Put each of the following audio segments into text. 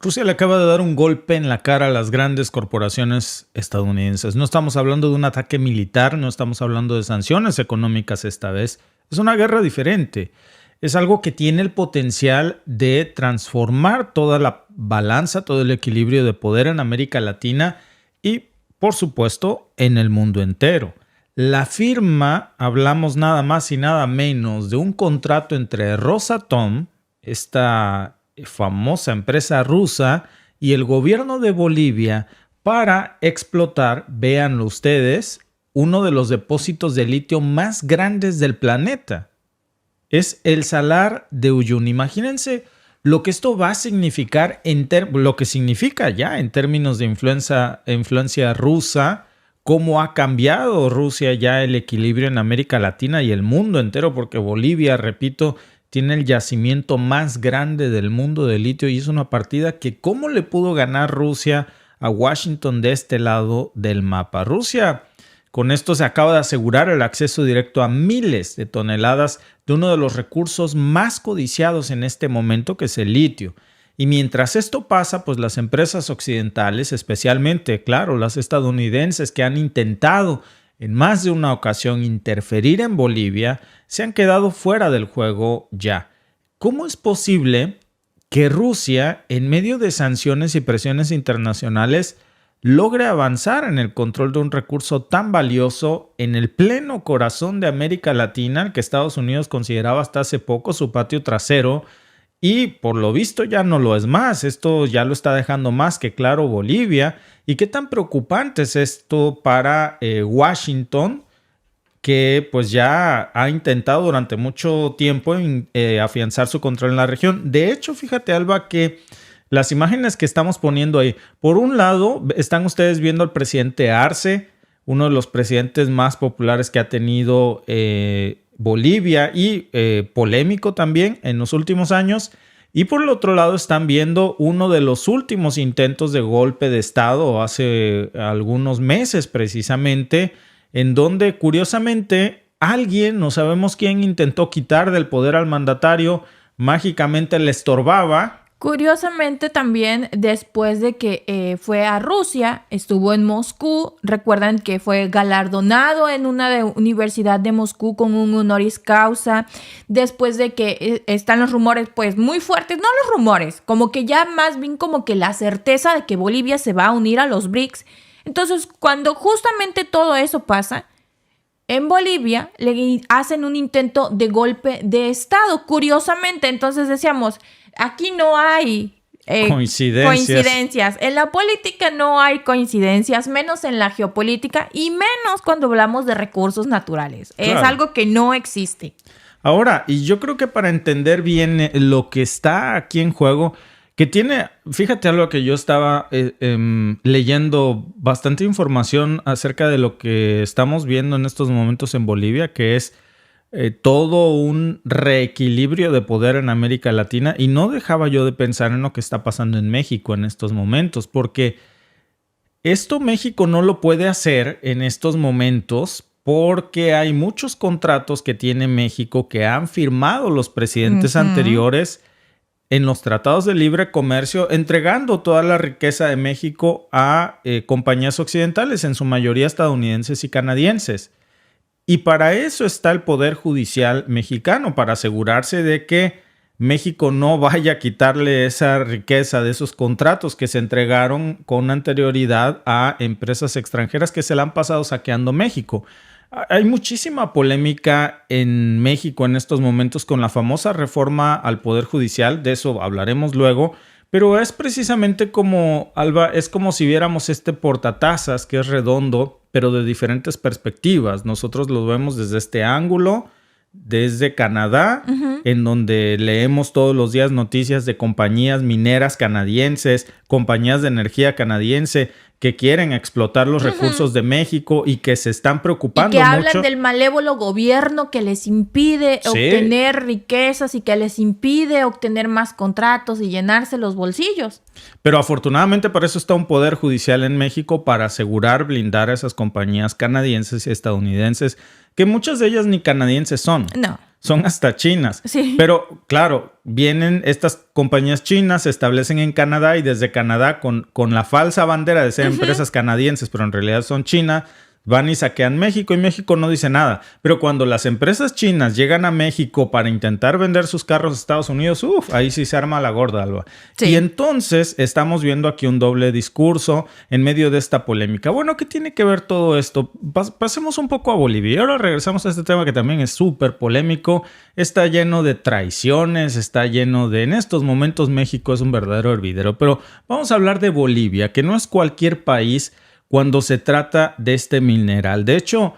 Rusia le acaba de dar un golpe en la cara a las grandes corporaciones estadounidenses. No estamos hablando de un ataque militar, no estamos hablando de sanciones económicas esta vez. Es una guerra diferente. Es algo que tiene el potencial de transformar toda la balanza, todo el equilibrio de poder en América Latina y, por supuesto, en el mundo entero. La firma, hablamos nada más y nada menos de un contrato entre Rosatom, esta famosa empresa rusa, y el gobierno de Bolivia para explotar, véanlo ustedes, uno de los depósitos de litio más grandes del planeta. Es el Salar de Uyuni. Imagínense lo que esto va a significar, lo que significa ya en términos de influencia rusa, cómo ha cambiado Rusia ya el equilibrio en América Latina y el mundo entero, porque Bolivia, repito, tiene el yacimiento más grande del mundo de litio y es una partida que ¿cómo le pudo ganar Rusia a Washington de este lado del mapa? Rusia con esto se acaba de asegurar el acceso directo a miles de toneladas de uno de los recursos más codiciados en este momento, que es el litio. Y mientras esto pasa, pues las empresas occidentales, especialmente, claro, las estadounidenses que han intentado en más de una ocasión interferir en Bolivia, se han quedado fuera del juego ya. ¿Cómo es posible que Rusia, en medio de sanciones y presiones internacionales, logre avanzar en el control de un recurso tan valioso en el pleno corazón de América Latina, que Estados Unidos consideraba hasta hace poco su patio trasero? Y por lo visto ya no lo es más. Esto ya lo está dejando más que claro Bolivia. ¿Y qué tan preocupante es esto para Washington, que pues ya ha intentado durante mucho tiempo afianzar su control en la región? De hecho, fíjate, Alba, que las imágenes que estamos poniendo ahí, por un lado están ustedes viendo al presidente Arce, uno de los presidentes más populares que ha tenido Bolivia y polémico también en los últimos años. Y por el otro lado están viendo uno de los últimos intentos de golpe de Estado hace algunos meses precisamente, en donde curiosamente alguien, no sabemos quién, intentó quitar del poder al mandatario, mágicamente le estorbaba. Curiosamente también, después de que fue a Rusia, estuvo en Moscú. Recuerdan que fue galardonado en una universidad de Moscú con un honoris causa. Después de que están los rumores, pues muy fuertes, no los rumores, como que ya más bien como que la certeza de que Bolivia se va a unir a los BRICS. Entonces, cuando justamente todo eso pasa, en Bolivia le hacen un intento de golpe de Estado. Curiosamente, entonces decíamos, aquí no hay coincidencias. En la política no hay coincidencias, menos en la geopolítica y menos cuando hablamos de recursos naturales. Claro. Es algo que no existe. Ahora, y yo creo que para entender bien lo que está aquí en juego, que tiene, fíjate algo que yo estaba leyendo bastante información acerca de lo que estamos viendo en estos momentos en Bolivia, que es todo un reequilibrio de poder en América Latina, y no dejaba yo de pensar en lo que está pasando en México en estos momentos, porque esto México no lo puede hacer en estos momentos porque hay muchos contratos que tiene México que han firmado los presidentes anteriores en los tratados de libre comercio, entregando toda la riqueza de México a compañías occidentales, en su mayoría estadounidenses y canadienses. Y para eso está el Poder Judicial mexicano, para asegurarse de que México no vaya a quitarle esa riqueza de esos contratos que se entregaron con anterioridad a empresas extranjeras que se la han pasado saqueando México. Hay muchísima polémica en México en estos momentos con la famosa reforma al Poder Judicial, de eso hablaremos luego, pero es precisamente como, Alba, es como si viéramos este portatazas que es redondo, pero de diferentes perspectivas. Nosotros lo vemos desde este ángulo, desde Canadá, en donde leemos todos los días noticias de compañías mineras canadienses, compañías de energía canadiense que quieren explotar los recursos de México y que se están preocupando mucho. Y que hablan del malévolo gobierno que les impide obtener riquezas y que les impide obtener más contratos y llenarse los bolsillos. Pero afortunadamente para eso está un poder judicial en México para asegurar, blindar a esas compañías canadienses y estadounidenses, que muchas de ellas ni canadienses son. No. son hasta chinas. Sí. Pero claro, vienen estas compañías chinas, se establecen en Canadá y desde Canadá con la falsa bandera de ser empresas canadienses, pero en realidad son chinas, van y saquean México y México no dice nada. Pero cuando las empresas chinas llegan a México para intentar vender sus carros a Estados Unidos, ahí sí se arma la gorda, Alba. Sí. Y entonces estamos viendo aquí un doble discurso en medio de esta polémica. Bueno, ¿qué tiene que ver todo esto? Pasemos un poco a Bolivia. Y ahora regresamos a este tema que también es súper polémico. Está lleno de traiciones, está lleno de... En estos momentos México es un verdadero hervidero. Pero vamos a hablar de Bolivia, que no es cualquier país cuando se trata de este mineral. De hecho,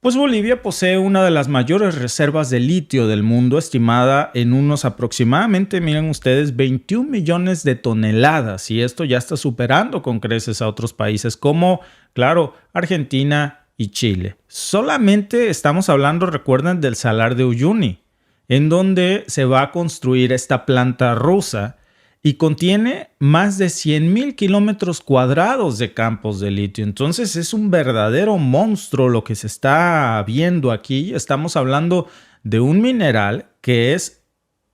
pues Bolivia posee una de las mayores reservas de litio del mundo, estimada en unos aproximadamente, miren ustedes, 21 millones de toneladas. Y esto ya está superando con creces a otros países como, claro, Argentina y Chile. Solamente estamos hablando, recuerden, del Salar de Uyuni, en donde se va a construir esta planta rusa y contiene más de 100,000 kilómetros cuadrados de campos de litio. Entonces es un verdadero monstruo lo que se está viendo aquí. Estamos hablando de un mineral que es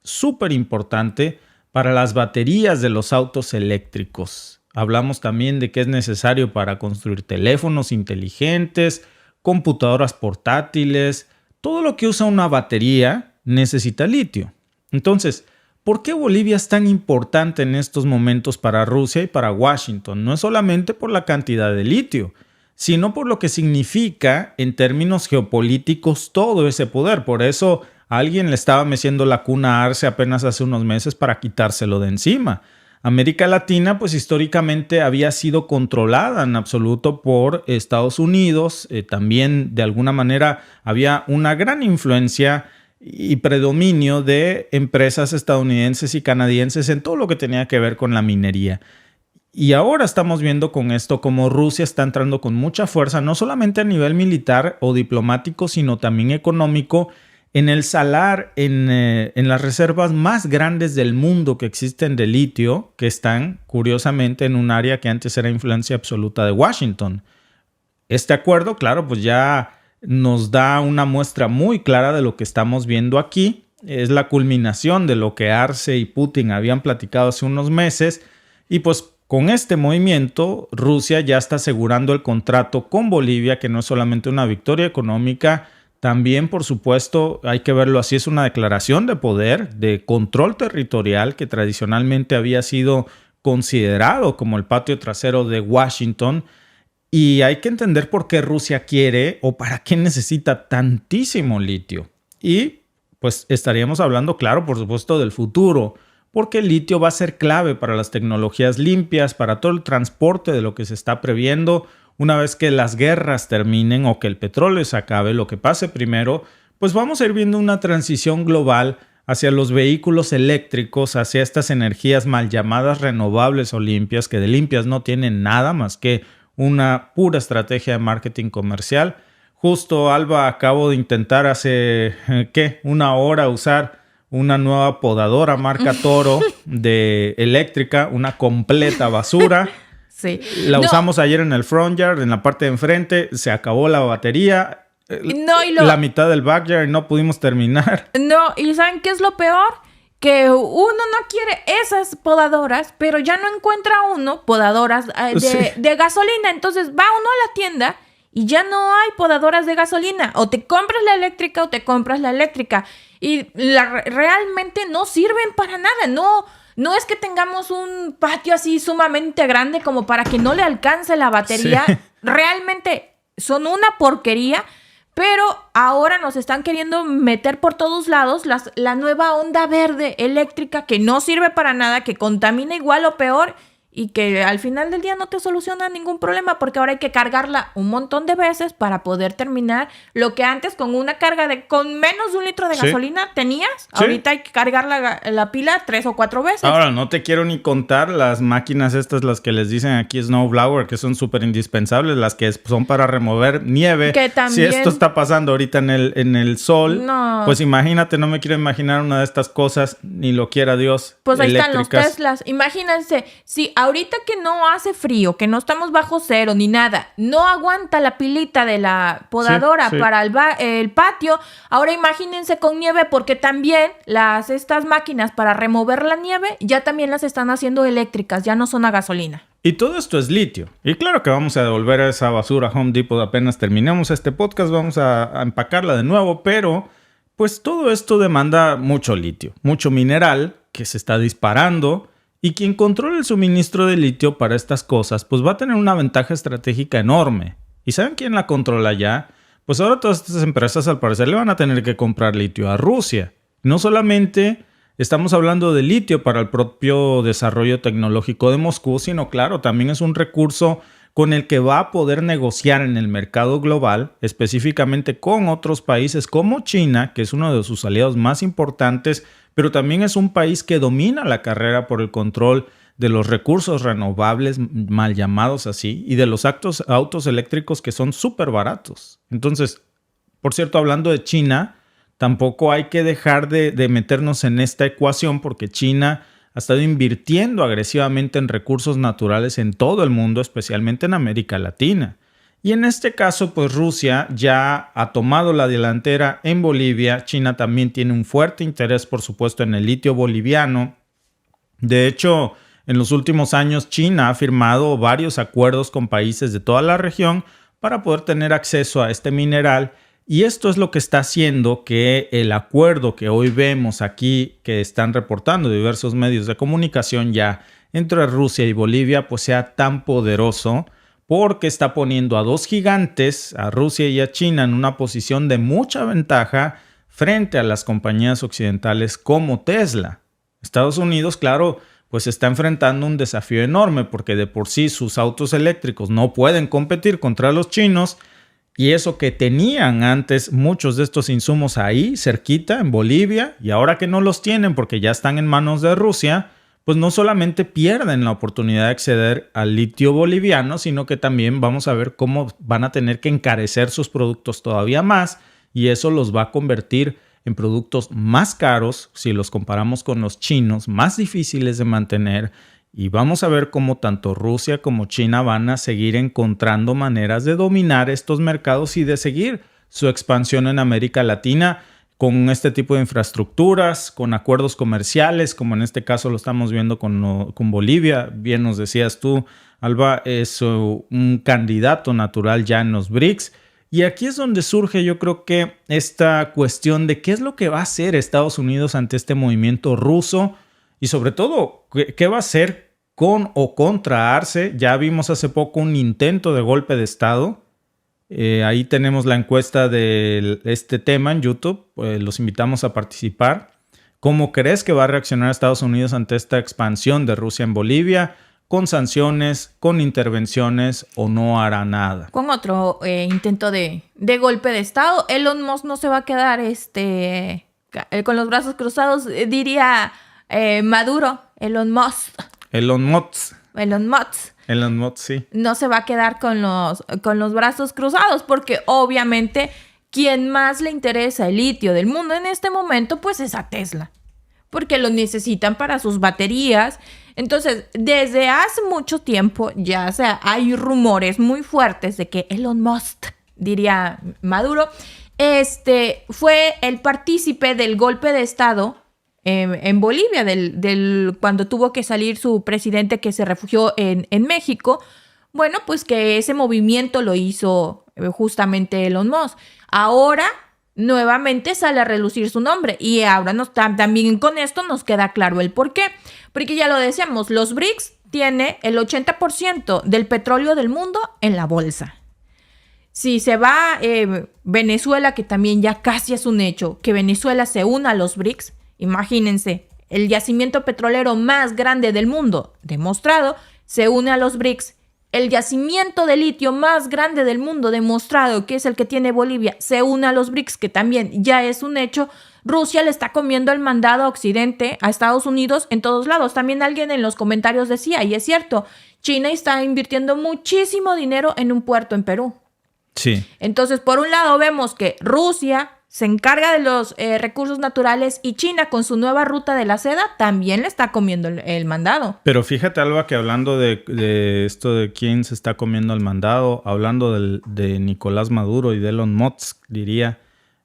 súper importante para las baterías de los autos eléctricos. Hablamos también de que es necesario para construir teléfonos inteligentes, computadoras portátiles. Todo lo que usa una batería necesita litio. Entonces, ¿por qué Bolivia es tan importante en estos momentos para Rusia y para Washington? No es solamente por la cantidad de litio, sino por lo que significa en términos geopolíticos todo ese poder. Por eso alguien le estaba meciendo la cuna a Arce apenas hace unos meses para quitárselo de encima. América Latina, pues históricamente había sido controlada en absoluto por Estados Unidos. También de alguna manera había una gran influencia y predominio de empresas estadounidenses y canadienses en todo lo que tenía que ver con la minería. Y ahora estamos viendo con esto como Rusia está entrando con mucha fuerza, no solamente a nivel militar o diplomático, sino también económico, en el salar, en las reservas más grandes del mundo que existen de litio, que están, curiosamente, en un área que antes era influencia absoluta de Washington. Este acuerdo, claro, pues ya nos da una muestra muy clara de lo que estamos viendo aquí. Es la culminación de lo que Arce y Putin habían platicado hace unos meses. Y pues con este movimiento, Rusia ya está asegurando el contrato con Bolivia, que no es solamente una victoria económica, también, por supuesto, hay que verlo así, es una declaración de poder, de control territorial que tradicionalmente había sido considerado como el patio trasero de Washington. Y hay que entender por qué Rusia quiere o para qué necesita tantísimo litio. Y pues estaríamos hablando, claro, por supuesto, del futuro, porque el litio va a ser clave para las tecnologías limpias, para todo el transporte de lo que se está previendo. Una vez que las guerras terminen o que el petróleo se acabe, lo que pase primero, pues vamos a ir viendo una transición global hacia los vehículos eléctricos, hacia estas energías mal llamadas renovables o limpias, que de limpias no tienen nada más que una pura estrategia de marketing comercial. Justo, Alba, acabo de intentar hace, una hora usar una nueva podadora marca Toro de eléctrica, una completa basura. Sí. La usamos ayer en el front yard, en la parte de enfrente, se acabó la batería, la mitad del backyard y no pudimos terminar. No, ¿y saben qué es lo peor? Que uno no quiere esas podadoras, pero ya no encuentra uno podadoras de gasolina. Entonces va uno a la tienda y ya no hay podadoras de gasolina. O te compras la eléctrica o te compras la eléctrica. Y realmente no sirven para nada. No es que tengamos un patio así sumamente grande como para que no le alcance la batería. Sí. Realmente son una porquería. Pero ahora nos están queriendo meter por todos lados la nueva onda verde eléctrica que no sirve para nada, que contamina igual o peor y que al final del día no te soluciona ningún problema porque ahora hay que cargarla un montón de veces para poder terminar lo que antes con una carga con menos de 1 litro de gasolina tenías. Sí. Ahorita hay que cargar la pila 3 o 4 veces. Ahora, no te quiero ni contar las máquinas estas, las que les dicen aquí snowblower, que son súper indispensables, las que son para remover nieve. Que también... Si esto está pasando ahorita en el sol, no. Pues imagínate, no me quiero imaginar una de estas cosas, ni lo quiera Dios. Pues ahí eléctricas. Están los Teslas. Imagínense, si ahorita que no hace frío, que no estamos bajo cero ni nada, no aguanta la pilita de la podadora para el patio. Ahora imagínense con nieve, porque también estas máquinas para remover la nieve ya también las están haciendo eléctricas, ya no son a gasolina. Y todo esto es litio. Y claro que vamos a devolver esa basura a Home Depot apenas terminemos este podcast, vamos a empacarla de nuevo, pero pues todo esto demanda mucho litio, mucho mineral que se está disparando. Y quien controla el suministro de litio para estas cosas, pues va a tener una ventaja estratégica enorme. ¿Y saben quién la controla ya? Pues ahora todas estas empresas al parecer le van a tener que comprar litio a Rusia. No solamente estamos hablando de litio para el propio desarrollo tecnológico de Moscú, sino claro, también es un recurso con el que va a poder negociar en el mercado global, específicamente con otros países como China, que es uno de sus aliados más importantes, pero también es un país que domina la carrera por el control de los recursos renovables, mal llamados así, y de los autos eléctricos que son súper baratos. Entonces, por cierto, hablando de China, tampoco hay que dejar de meternos en esta ecuación porque China ha estado invirtiendo agresivamente en recursos naturales en todo el mundo, especialmente en América Latina. Y en este caso, pues Rusia ya ha tomado la delantera en Bolivia. China también tiene un fuerte interés, por supuesto, en el litio boliviano. De hecho, en los últimos años, China ha firmado varios acuerdos con países de toda la región para poder tener acceso a este mineral. Y esto es lo que está haciendo que el acuerdo que hoy vemos aquí, que están reportando diversos medios de comunicación ya entre Rusia y Bolivia, pues sea tan poderoso, porque está poniendo a dos gigantes, a Rusia y a China, en una posición de mucha ventaja frente a las compañías occidentales como Tesla. Estados Unidos, claro, pues está enfrentando un desafío enorme porque de por sí sus autos eléctricos no pueden competir contra los chinos y eso que tenían antes muchos de estos insumos ahí, cerquita, en Bolivia, y ahora que no los tienen porque ya están en manos de Rusia, pues no solamente pierden la oportunidad de acceder al litio boliviano, sino que también vamos a ver cómo van a tener que encarecer sus productos todavía más y eso los va a convertir en productos más caros si los comparamos con los chinos, más difíciles de mantener y vamos a ver cómo tanto Rusia como China van a seguir encontrando maneras de dominar estos mercados y de seguir su expansión en América Latina con este tipo de infraestructuras, con acuerdos comerciales, como en este caso lo estamos viendo con Bolivia. Bien nos decías tú, Alba, es un candidato natural ya en los BRICS. Y aquí es donde surge yo creo que esta cuestión de qué es lo que va a hacer Estados Unidos ante este movimiento ruso y sobre todo, qué va a hacer con o contra Arce. Ya vimos hace poco un intento de golpe de Estado. Ahí tenemos la encuesta de este tema en YouTube. Los invitamos a participar. ¿Cómo crees que va a reaccionar Estados Unidos ante esta expansión de Rusia en Bolivia? ¿Con sanciones, con intervenciones o no hará nada? Con otro intento de golpe de Estado. Elon Musk no se va a quedar con los brazos cruzados, diría Maduro. Elon Musk, sí. No se va a quedar con los brazos cruzados porque obviamente quien más le interesa el litio del mundo en este momento pues es a Tesla. Porque lo necesitan para sus baterías. Entonces, desde hace mucho tiempo ya hay rumores muy fuertes de que Elon Musk, diría Maduro, fue el partícipe del golpe de Estado en Bolivia, cuando tuvo que salir su presidente que se refugió en México. Bueno, pues que ese movimiento lo hizo justamente Elon Musk. Ahora nuevamente sale a relucir su nombre y ahora también con esto nos queda claro el por qué. Porque ya lo decíamos, los BRICS tiene el 80% del petróleo del mundo en la bolsa. Si se va Venezuela, que también ya casi es un hecho, que Venezuela se una a los BRICS, imagínense, el yacimiento petrolero más grande del mundo, demostrado, se une a los BRICS. El yacimiento de litio más grande del mundo, demostrado, que es el que tiene Bolivia, se une a los BRICS, que también ya es un hecho. Rusia le está comiendo el mandado a Occidente, a Estados Unidos, en todos lados. También alguien en los comentarios decía, y es cierto, China está invirtiendo muchísimo dinero en un puerto en Perú. Sí. Entonces, por un lado vemos que Rusia se encarga de los recursos naturales y China con su nueva ruta de la seda también le está comiendo el mandado. Pero fíjate, Alba, que hablando de esto de quién se está comiendo el mandado, hablando de Nicolás Maduro y de Elon Musk, diría,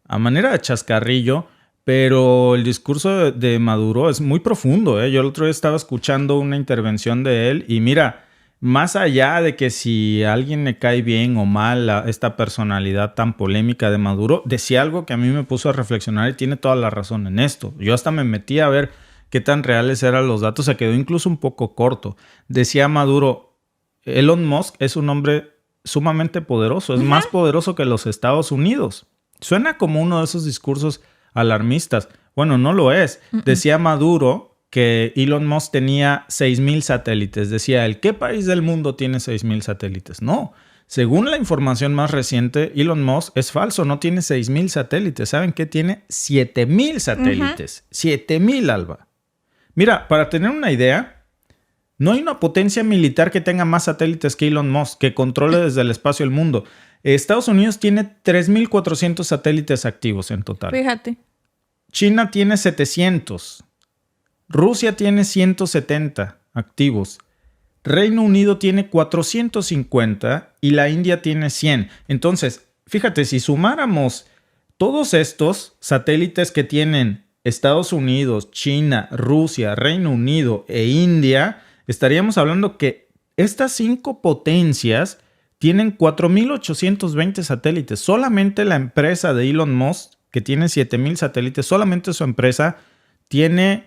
a manera de chascarrillo, pero el discurso de Maduro es muy profundo, ¿eh? Yo el otro día estaba escuchando una intervención de él y mira, más allá de que si a alguien le cae bien o mal esta personalidad tan polémica de Maduro, decía algo que a mí me puso a reflexionar y tiene toda la razón en esto. Yo hasta me metí a ver qué tan reales eran los datos, se quedó incluso un poco corto. Decía Maduro, Elon Musk es un hombre sumamente poderoso, es más poderoso que los Estados Unidos. Suena como uno de esos discursos alarmistas. Bueno, no lo es. Decía Maduro que Elon Musk tenía 6,000 satélites. Decía él, ¿qué país del mundo tiene 6,000 satélites? No. Según la información más reciente, Elon Musk es falso, no tiene 6,000 satélites. ¿Saben qué? Tiene 7,000 satélites. 7,000, Alba. Mira, para tener una idea, no hay una potencia militar que tenga más satélites que Elon Musk, que controle desde el espacio el mundo. Estados Unidos tiene 3,400 satélites activos en total. Fíjate. China tiene 700. Rusia tiene 170 activos. Reino Unido tiene 450 y la India tiene 100. Entonces, fíjate, si sumáramos todos estos satélites que tienen Estados Unidos, China, Rusia, Reino Unido e India, estaríamos hablando que estas 5 potencias tienen 4,820 satélites. Solamente la empresa de Elon Musk, que tiene 7,000 satélites, solamente su empresa tiene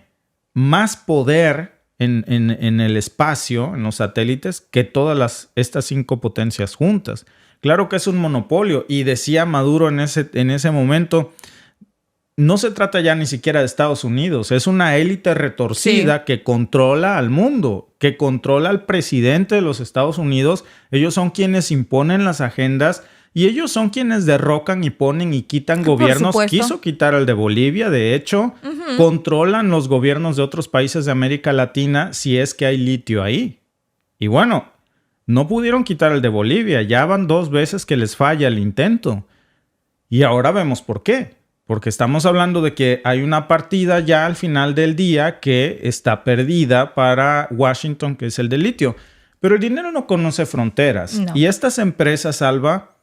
más poder en el espacio, en los satélites, que todas estas 5 potencias juntas. Claro que es un monopolio. Y decía Maduro en ese momento, no se trata ya ni siquiera de Estados Unidos. Es una élite retorcida que controla al mundo, que controla al presidente de los Estados Unidos. Ellos son quienes imponen las agendas y ellos son quienes derrocan y ponen y quitan gobiernos. Quiso quitar el de Bolivia, de hecho. Controlan los gobiernos de otros países de América Latina si es que hay litio ahí. Y bueno, no pudieron quitar el de Bolivia. Ya van 2 veces que les falla el intento. Y ahora vemos por qué. Porque estamos hablando de que hay una partida ya al final del día que está perdida para Washington, que es el de litio. Pero el dinero no conoce fronteras. No. Y estas empresas, Alba,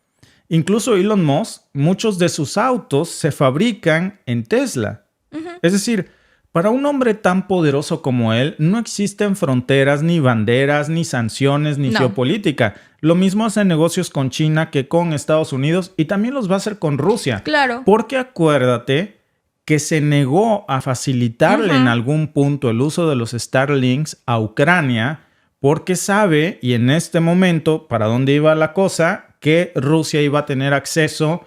incluso Elon Musk, muchos de sus autos se fabrican en Tesla. Es decir, para un hombre tan poderoso como él, no existen fronteras, ni banderas, ni sanciones, ni geopolítica. Lo mismo hace negocios con China que con Estados Unidos y también los va a hacer con Rusia. Claro. Porque acuérdate que se negó a facilitarle en algún punto el uso de los Starlinks a Ucrania porque sabe, y en este momento, para dónde iba la cosa, que Rusia iba a tener acceso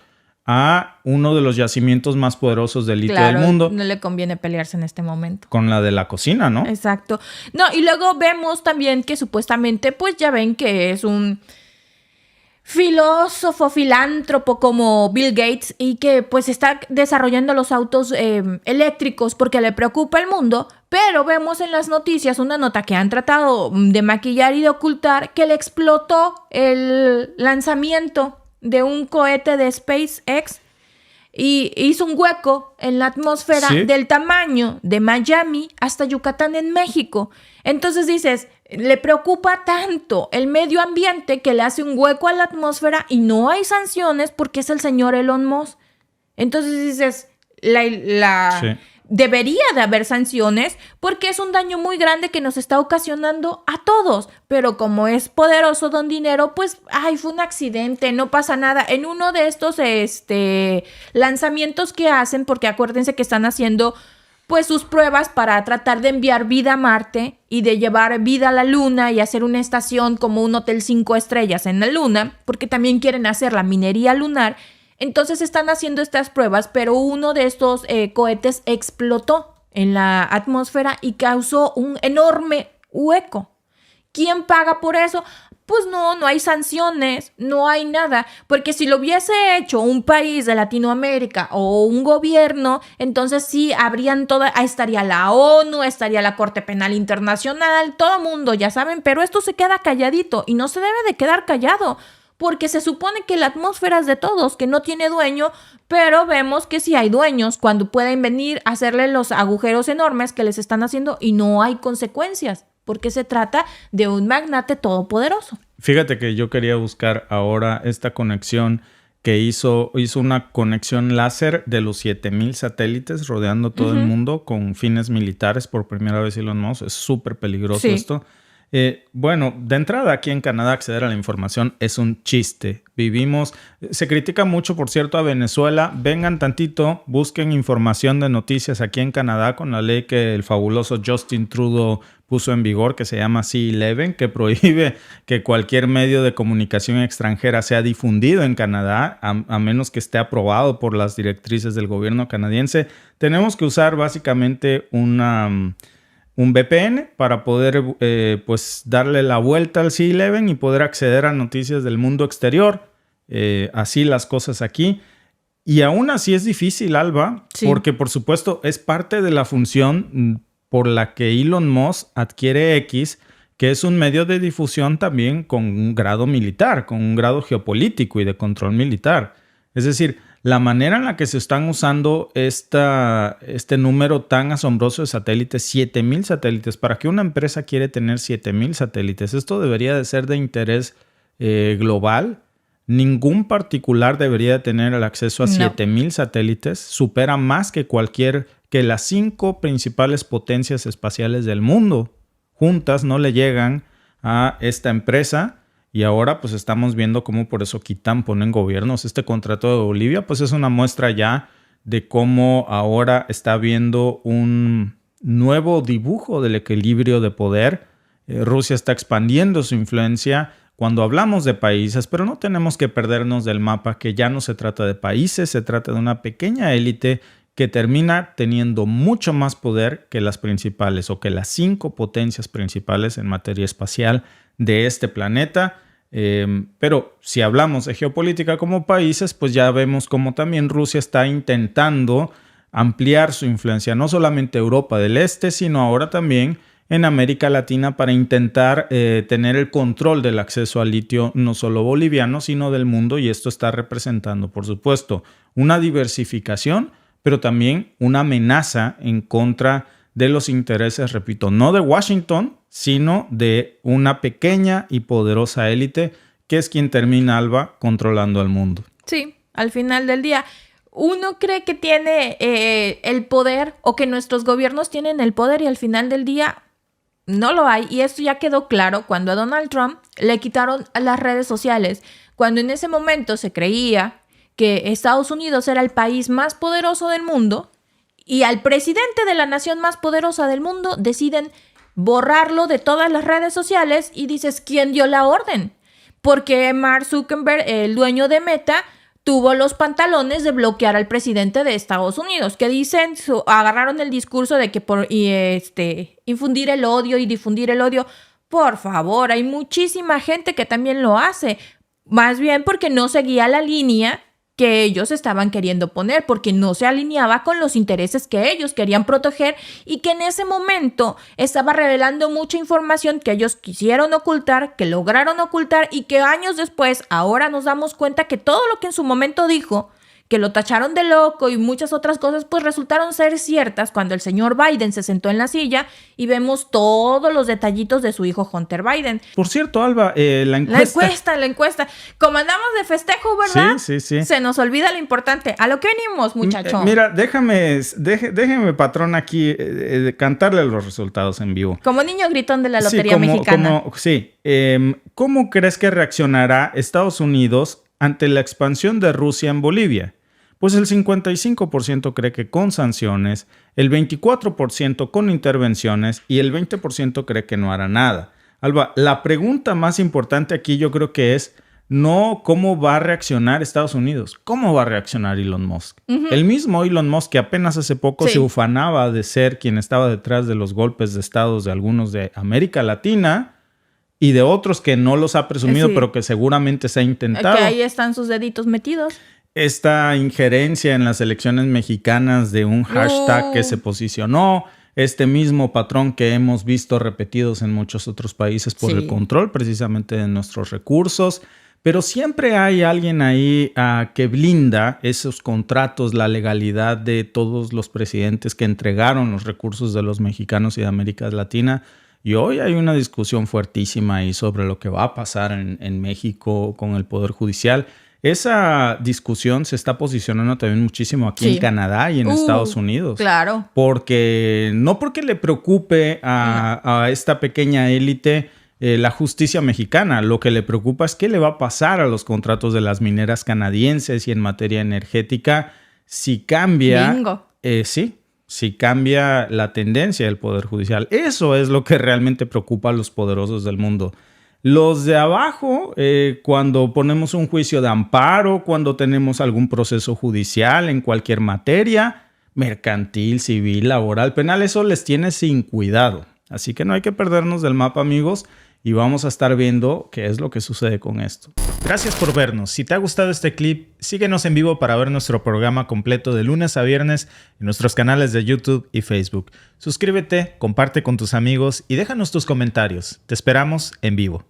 a uno de los yacimientos más poderosos de litio del mundo. No le conviene pelearse en este momento. Con la de la cocina, ¿no? Exacto. No, y luego vemos también que supuestamente, pues ya ven que es un filósofo, filántropo como Bill Gates y que pues está desarrollando los autos eléctricos porque le preocupa el mundo, pero vemos en las noticias una nota que han tratado de maquillar y de ocultar que le explotó el lanzamiento de un cohete de SpaceX y hizo un hueco en la atmósfera del tamaño de Miami hasta Yucatán en México. Entonces dices, le preocupa tanto el medio ambiente que le hace un hueco a la atmósfera y no hay sanciones porque es el señor Elon Musk. Entonces dices, debería de haber sanciones porque es un daño muy grande que nos está ocasionando a todos. Pero como es poderoso don dinero, pues, fue un accidente, no pasa nada. En uno de estos lanzamientos que hacen, porque acuérdense que están haciendo pues sus pruebas para tratar de enviar vida a Marte y de llevar vida a la Luna y hacer una estación como un hotel 5 estrellas en la Luna, porque también quieren hacer la minería lunar. Entonces están haciendo estas pruebas, pero uno de estos cohetes explotó en la atmósfera y causó un enorme hueco. ¿Quién paga por eso? Pues no hay sanciones, no hay nada, porque si lo hubiese hecho un país de Latinoamérica o un gobierno, entonces sí estaría la ONU, estaría la Corte Penal Internacional, todo mundo, ya saben, pero esto se queda calladito y no se debe de quedar callado, porque se supone que la atmósfera es de todos, que no tiene dueño, pero vemos que sí hay dueños cuando pueden venir a hacerle los agujeros enormes que les están haciendo y no hay consecuencias, porque se trata de un magnate todopoderoso. Fíjate que yo quería buscar ahora esta conexión que hizo una conexión láser de los 7,000 satélites rodeando todo el mundo con fines militares por primera vez Elon Musk. Es súper peligroso esto. Bueno, de entrada aquí en Canadá acceder a la información es un chiste. Se critica mucho, por cierto, a Venezuela. Vengan tantito, busquen información de noticias aquí en Canadá con la ley que el fabuloso Justin Trudeau puso en vigor, que se llama C-11, que prohíbe que cualquier medio de comunicación extranjera sea difundido en Canadá, a menos que esté aprobado por las directrices del gobierno canadiense. Tenemos que usar básicamente un VPN para poder pues darle la vuelta al C-11 y poder acceder a noticias del mundo exterior. Así las cosas aquí. Y aún así es difícil, Alba, porque por supuesto es parte de la función por la que Elon Musk adquiere X, que es un medio de difusión también con un grado militar, con un grado geopolítico y de control militar. Es decir, la manera en la que se están usando este número tan asombroso de satélites, 7,000 satélites, para que una empresa quiere tener 7,000 satélites, esto debería de ser de interés global. Ningún particular debería tener el acceso a 7,000 satélites. Supera más que las 5 principales potencias espaciales del mundo. Juntas no le llegan a esta empresa. Y ahora pues estamos viendo cómo por eso ponen gobiernos. Este contrato de Bolivia pues es una muestra ya de cómo ahora está habiendo un nuevo dibujo del equilibrio de poder. Rusia está expandiendo su influencia cuando hablamos de países, pero no tenemos que perdernos del mapa, que ya no se trata de países, se trata de una pequeña élite que termina teniendo mucho más poder que las principales o que las 5 potencias principales en materia espacial de este planeta. Pero si hablamos de geopolítica como países, pues ya vemos cómo también Rusia está intentando ampliar su influencia, no solamente Europa del Este, sino ahora también en América Latina para intentar tener el control del acceso al litio, no solo boliviano, sino del mundo. Y esto está representando, por supuesto, una diversificación, pero también una amenaza en contra de los intereses, repito, no de Washington, sino de una pequeña y poderosa élite que es quien termina, Alba, controlando al mundo. Sí, al final del día, uno cree que tiene el poder o que nuestros gobiernos tienen el poder y al final del día no lo hay. Y esto ya quedó claro cuando a Donald Trump le quitaron las redes sociales, cuando en ese momento se creía que Estados Unidos era el país más poderoso del mundo y al presidente de la nación más poderosa del mundo deciden borrarlo de todas las redes sociales y dices, ¿quién dio la orden? Porque Mark Zuckerberg, el dueño de Meta, tuvo los pantalones de bloquear al presidente de Estados Unidos, que dicen, agarraron el discurso de que por infundir el odio y difundir el odio. Por favor, hay muchísima gente que también lo hace, más bien porque no seguía la línea que ellos estaban queriendo poner, porque no se alineaba con los intereses que ellos querían proteger y que en ese momento estaba revelando mucha información que ellos quisieron ocultar, que lograron ocultar y que años después ahora nos damos cuenta que todo lo que en su momento dijo, que lo tacharon de loco y muchas otras cosas, pues resultaron ser ciertas cuando el señor Biden se sentó en la silla y vemos todos los detallitos de su hijo Hunter Biden. Por cierto, Alba, la encuesta. La encuesta. Como andamos de festejo, ¿verdad? Sí. Se nos olvida lo importante. A lo que venimos, muchacho. Mira, déjeme, patrón, aquí cantarle los resultados en vivo. Como niño gritón de la Lotería Mexicana. ¿Cómo crees que reaccionará Estados Unidos ante la expansión de Rusia en Bolivia? Pues el 55% cree que con sanciones, el 24% con intervenciones y el 20% cree que no hará nada. Alba, la pregunta más importante aquí yo creo que es no cómo va a reaccionar Estados Unidos, cómo va a reaccionar Elon Musk. Uh-huh. El mismo Elon Musk que apenas hace poco se ufanaba de ser quien estaba detrás de los golpes de estados de algunos de América Latina y de otros que no los ha presumido, pero que seguramente se ha intentado. Que ahí están sus deditos metidos. Esta injerencia en las elecciones mexicanas de un hashtag que se posicionó, este mismo patrón que hemos visto repetidos en muchos otros países por el control precisamente de nuestros recursos. Pero siempre hay alguien ahí que blinda esos contratos, la legalidad de todos los presidentes que entregaron los recursos de los mexicanos y de América Latina. Y hoy hay una discusión fuertísima ahí sobre lo que va a pasar en México con el Poder Judicial. Esa discusión se está posicionando también muchísimo aquí en Canadá y en Estados Unidos. Claro. No porque le preocupe a esta pequeña élite la justicia mexicana. Lo que le preocupa es qué le va a pasar a los contratos de las mineras canadienses y en materia energética si cambia. Bingo. Si cambia la tendencia del Poder Judicial. Eso es lo que realmente preocupa a los poderosos del mundo. Los de abajo, cuando ponemos un juicio de amparo, cuando tenemos algún proceso judicial en cualquier materia, mercantil, civil, laboral, penal, eso les tiene sin cuidado. Así que no hay que perdernos del mapa, amigos, y vamos a estar viendo qué es lo que sucede con esto. Gracias por vernos. Si te ha gustado este clip, síguenos en vivo para ver nuestro programa completo de lunes a viernes en nuestros canales de YouTube y Facebook. Suscríbete, comparte con tus amigos y déjanos tus comentarios. Te esperamos en vivo.